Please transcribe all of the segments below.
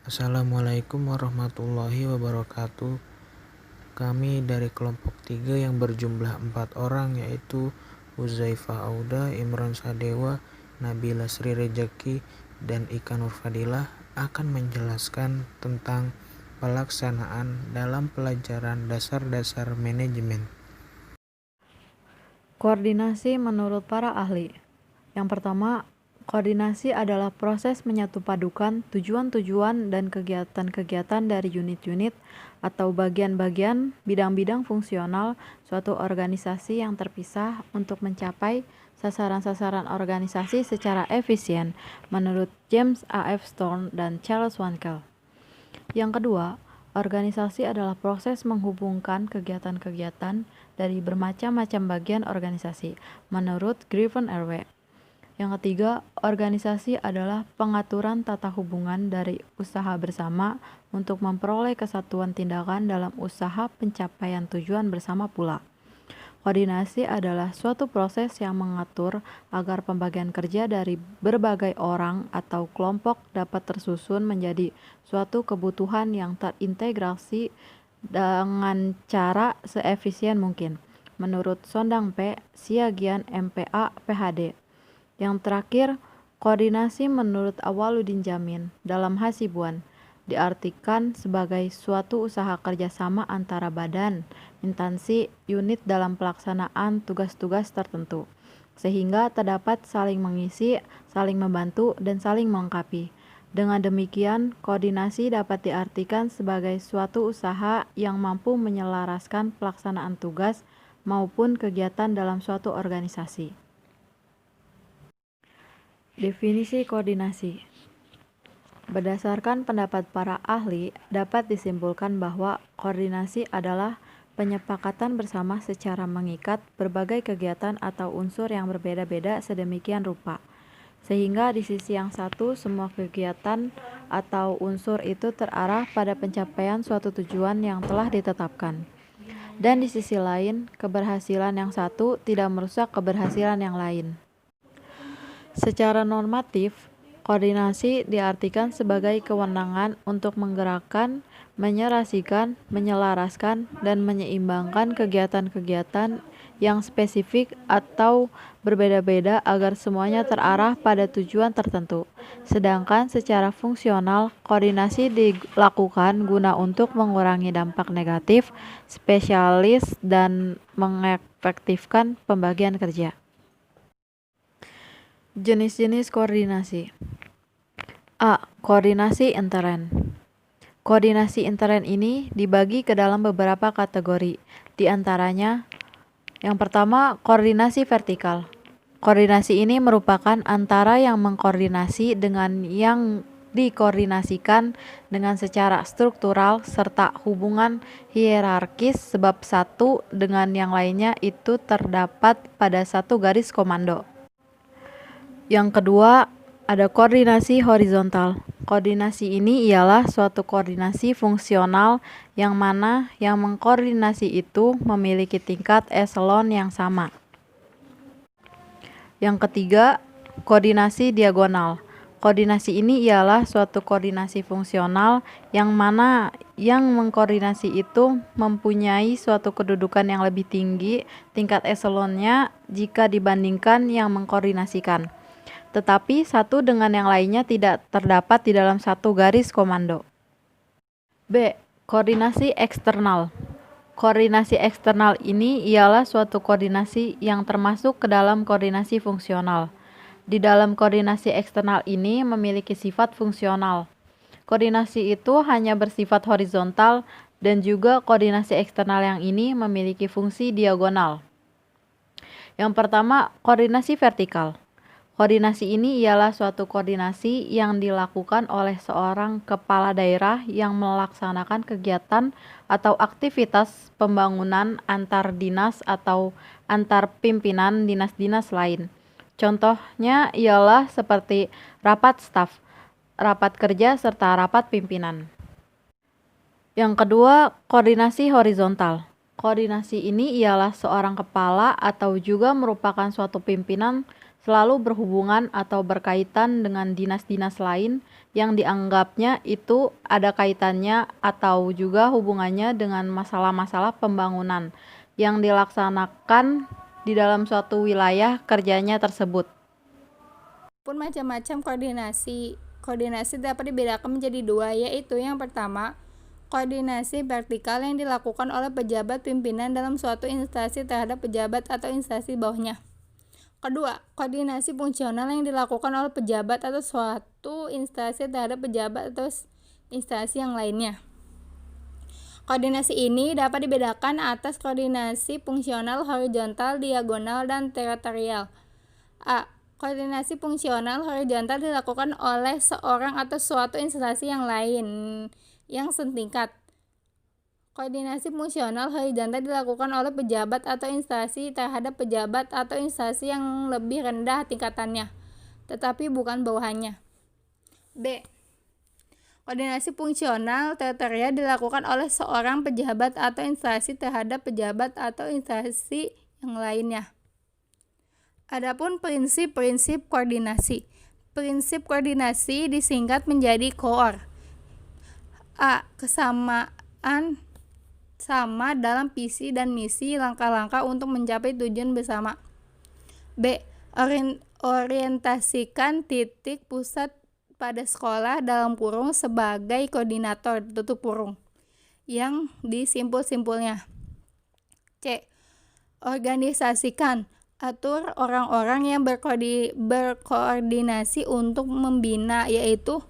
Assalamualaikum warahmatullahi wabarakatuh. Kami dari kelompok 3 yang berjumlah 4 orang, yaitu Huzaifah Auda, Imron Sadewa, Nabila Sri Rejeki, dan Ika Nurfadilah akan menjelaskan tentang pelaksanaan dalam pelajaran dasar-dasar manajemen. Koordinasi menurut para ahli. Yang pertama, koordinasi adalah proses menyatupadukan tujuan-tujuan dan kegiatan-kegiatan dari unit-unit atau bagian-bagian bidang-bidang fungsional suatu organisasi yang terpisah untuk mencapai sasaran-sasaran organisasi secara efisien menurut James A. F. Stone dan Charles Wankel. Yang kedua, organisasi adalah proses menghubungkan kegiatan-kegiatan dari bermacam-macam bagian organisasi, menurut Griffin R.W. Yang ketiga, organisasi adalah pengaturan tata hubungan dari usaha bersama untuk memperoleh kesatuan tindakan dalam usaha pencapaian tujuan bersama pula. Koordinasi adalah suatu proses yang mengatur agar pembagian kerja dari berbagai orang atau kelompok dapat tersusun menjadi suatu kebutuhan yang terintegrasi dengan cara seefisien mungkin, menurut Sondang P. Siagian MPA PhD. Yang terakhir, koordinasi menurut Awaludin Jamin dalam Hasibuan diartikan sebagai suatu usaha kerjasama antara badan, instansi, unit dalam pelaksanaan tugas-tugas tertentu, sehingga terdapat saling mengisi, saling membantu, dan saling melengkapi. Dengan demikian, koordinasi dapat diartikan sebagai suatu usaha yang mampu menyelaraskan pelaksanaan tugas maupun kegiatan dalam suatu organisasi. Definisi koordinasi. Berdasarkan pendapat para ahli, dapat disimpulkan bahwa koordinasi adalah penyepakatan bersama secara mengikat berbagai kegiatan atau unsur yang berbeda-beda sedemikian rupa, sehingga di sisi yang satu semua kegiatan atau unsur itu terarah pada pencapaian suatu tujuan yang telah ditetapkan. Dan di sisi lain, keberhasilan yang satu tidak merusak keberhasilan yang lain. Secara normatif, koordinasi diartikan sebagai kewenangan untuk menggerakkan, menyerasikan, menyelaraskan, dan menyeimbangkan kegiatan-kegiatan yang spesifik atau berbeda-beda agar semuanya terarah pada tujuan tertentu. Sedangkan secara fungsional, koordinasi dilakukan guna untuk mengurangi dampak negatif, spesialis, dan mengefektifkan pembagian kerja. Jenis-jenis koordinasi. A. Koordinasi intern. Koordinasi intern ini dibagi ke dalam beberapa kategori. Di antaranya, yang pertama, koordinasi vertikal. Koordinasi ini merupakan antara yang mengkoordinasi dengan yang dikoordinasikan dengan secara struktural serta hubungan hierarkis sebab satu dengan yang lainnya itu terdapat pada satu garis komando. Yang kedua, ada koordinasi horizontal. Koordinasi ini ialah suatu koordinasi fungsional yang mana yang mengkoordinasi itu memiliki tingkat eselon yang sama. Yang ketiga, koordinasi diagonal. Koordinasi ini ialah suatu koordinasi fungsional yang mana yang mengkoordinasi itu mempunyai suatu kedudukan yang lebih tinggi tingkat eselonnya jika dibandingkan yang mengkoordinasikan, tetapi satu dengan yang lainnya tidak terdapat di dalam satu garis komando. B. Koordinasi eksternal. Koordinasi eksternal ini ialah suatu koordinasi yang termasuk ke dalam koordinasi fungsional. Di dalam koordinasi eksternal ini memiliki sifat fungsional. Koordinasi itu hanya bersifat horizontal dan juga koordinasi eksternal yang ini memiliki fungsi diagonal. Yang pertama, koordinasi vertikal. Koordinasi ini ialah suatu koordinasi yang dilakukan oleh seorang kepala daerah yang melaksanakan kegiatan atau aktivitas pembangunan antar dinas atau antar pimpinan dinas-dinas lain. Contohnya ialah seperti rapat staf, rapat kerja, serta rapat pimpinan. Yang kedua, koordinasi horizontal. Koordinasi ini ialah seorang kepala atau juga merupakan suatu pimpinan selalu berhubungan atau berkaitan dengan dinas-dinas lain yang dianggapnya itu ada kaitannya atau juga hubungannya dengan masalah-masalah pembangunan yang dilaksanakan di dalam suatu wilayah kerjanya tersebut. Pun macam-macam koordinasi. Koordinasi dapat dibedakan menjadi dua, yaitu yang pertama, koordinasi vertikal yang dilakukan oleh pejabat pimpinan dalam suatu instansi terhadap pejabat atau instansi bawahnya. Kedua, koordinasi fungsional yang dilakukan oleh pejabat atau suatu instansi terhadap pejabat atau instansi yang lainnya. Koordinasi ini dapat dibedakan atas koordinasi fungsional horizontal, diagonal, dan teritorial. A. Koordinasi fungsional horizontal dilakukan oleh seorang atau suatu instansi yang lain yang setingkat. Koordinasi fungsional horizontal dilakukan oleh pejabat atau instansi terhadap pejabat atau instansi yang lebih rendah tingkatannya, tetapi bukan bawahannya. B. Koordinasi fungsional teritorial dilakukan oleh seorang pejabat atau instansi terhadap pejabat atau instansi yang lainnya. Adapun prinsip-prinsip koordinasi. Prinsip koordinasi disingkat menjadi KOOR. A. Kesamaan sama dalam visi dan misi langkah-langkah untuk mencapai tujuan bersama. B. Orientasikan titik pusat pada sekolah dalam kurung sebagai koordinator tutup kurung yang disimpul-simpulnya. C. Organisasikan, atur orang-orang yang berkoordinasi untuk membina, yaitu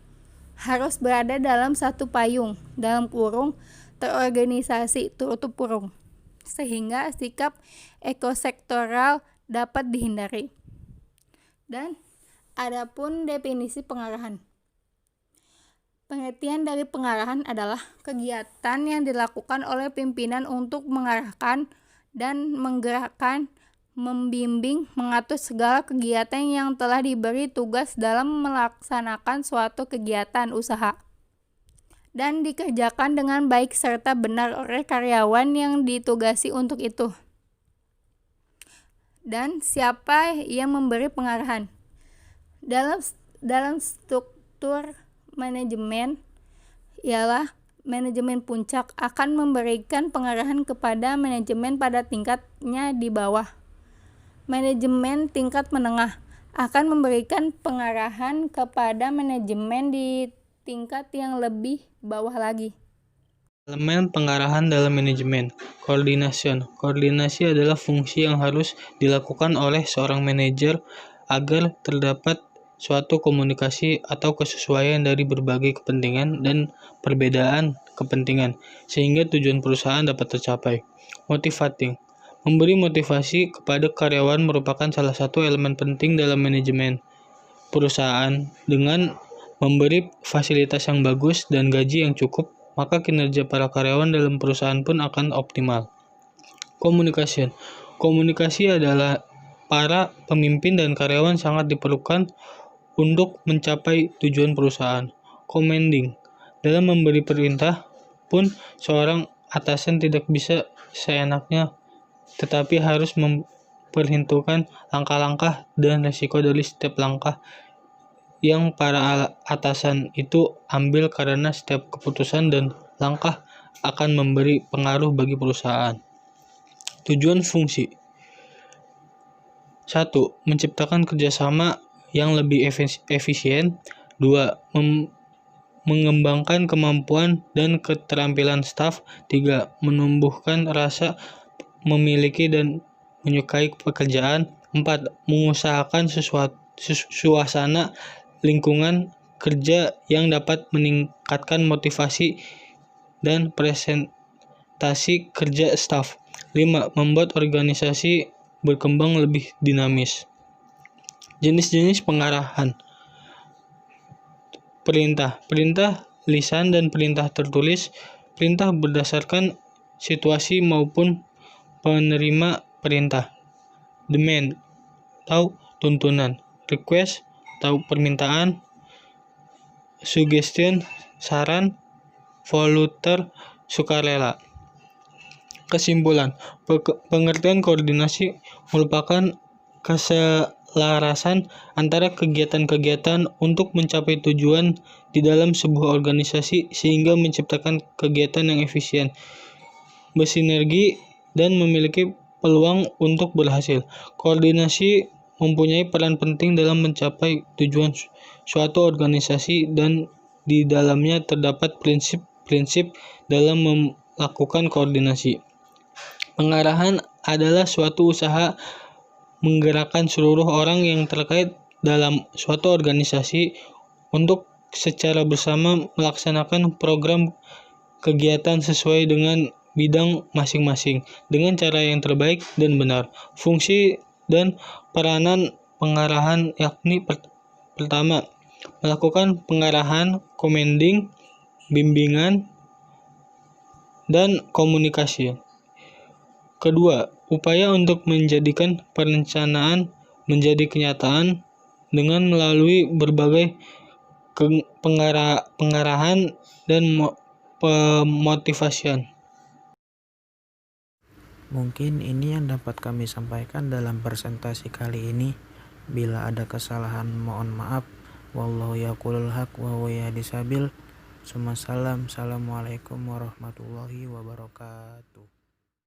harus berada dalam satu payung dalam kurung terorganisasi tutup kurung, sehingga sikap ekosektoral dapat dihindari. Dan adapun definisi pengarahan. Pengertian dari pengarahan adalah kegiatan yang dilakukan oleh pimpinan untuk mengarahkan dan menggerakkan, membimbing, mengatur segala kegiatan yang telah diberi tugas dalam melaksanakan suatu kegiatan usaha dan dikerjakan dengan baik serta benar oleh karyawan yang ditugasi untuk itu. Dan siapa yang memberi pengarahan? Dalam struktur manajemen ialah manajemen puncak akan memberikan pengarahan kepada manajemen pada tingkatnya di bawah. Manajemen tingkat menengah akan memberikan pengarahan kepada manajemen di tingkat yang lebih bawah lagi. Elemen pengarahan dalam manajemen. Koordinasi adalah fungsi yang harus dilakukan oleh seorang manajer agar terdapat suatu komunikasi atau kesesuaian dari berbagai kepentingan dan perbedaan kepentingan, sehingga tujuan perusahaan dapat tercapai. Motivating. Memberi motivasi kepada karyawan merupakan salah satu elemen penting dalam manajemen perusahaan. Dengan memberi fasilitas yang bagus dan gaji yang cukup, maka kinerja para karyawan dalam perusahaan pun akan optimal. Komunikasi adalah para pemimpin dan karyawan sangat diperlukan untuk mencapai tujuan perusahaan. Commanding. Dalam memberi perintah pun seorang atasan tidak bisa seenaknya, tetapi harus memperhitungkan langkah-langkah dan risiko dari setiap langkah yang para atasan itu ambil, karena setiap keputusan dan langkah akan memberi pengaruh bagi perusahaan. Tujuan fungsi. 1. Menciptakan kerjasama yang lebih efisien. 2. Mengembangkan kemampuan dan keterampilan staf. 3. Menumbuhkan rasa memiliki dan menyukai pekerjaan. 4. Mengusahakan suasana lingkungan kerja yang dapat meningkatkan motivasi dan presentasi kerja staf. 5. Membuat organisasi berkembang lebih dinamis. Jenis-jenis pengarahan. Perintah lisan dan perintah tertulis. Perintah berdasarkan situasi maupun penerima perintah. Demand atau tuntunan. Request atau permintaan. Suggestion saran. Volunteer sukarela. Kesimpulan, pengertian koordinasi merupakan keselarasan antara kegiatan-kegiatan untuk mencapai tujuan di dalam sebuah organisasi sehingga menciptakan kegiatan yang efisien, bersinergi, dan memiliki peluang untuk berhasil. Koordinasi mempunyai peran penting dalam mencapai tujuan suatu organisasi dan di dalamnya terdapat prinsip-prinsip dalam melakukan koordinasi. Pengarahan adalah suatu usaha menggerakkan seluruh orang yang terkait dalam suatu organisasi untuk secara bersama melaksanakan program kegiatan sesuai dengan bidang masing-masing dengan cara yang terbaik dan benar. Fungsi dan peranan pengarahan yakni pertama, melakukan pengarahan, commanding, bimbingan, dan komunikasi. Kedua, upaya untuk menjadikan perencanaan menjadi kenyataan dengan melalui berbagai pengarahan dan pemotivasian. Mungkin ini yang dapat kami sampaikan dalam presentasi kali ini. Bila ada kesalahan mohon maaf. Wallahu yaqulul haq wa huwa yahdis sabil. Assalamualaikum warahmatullahi wabarakatuh.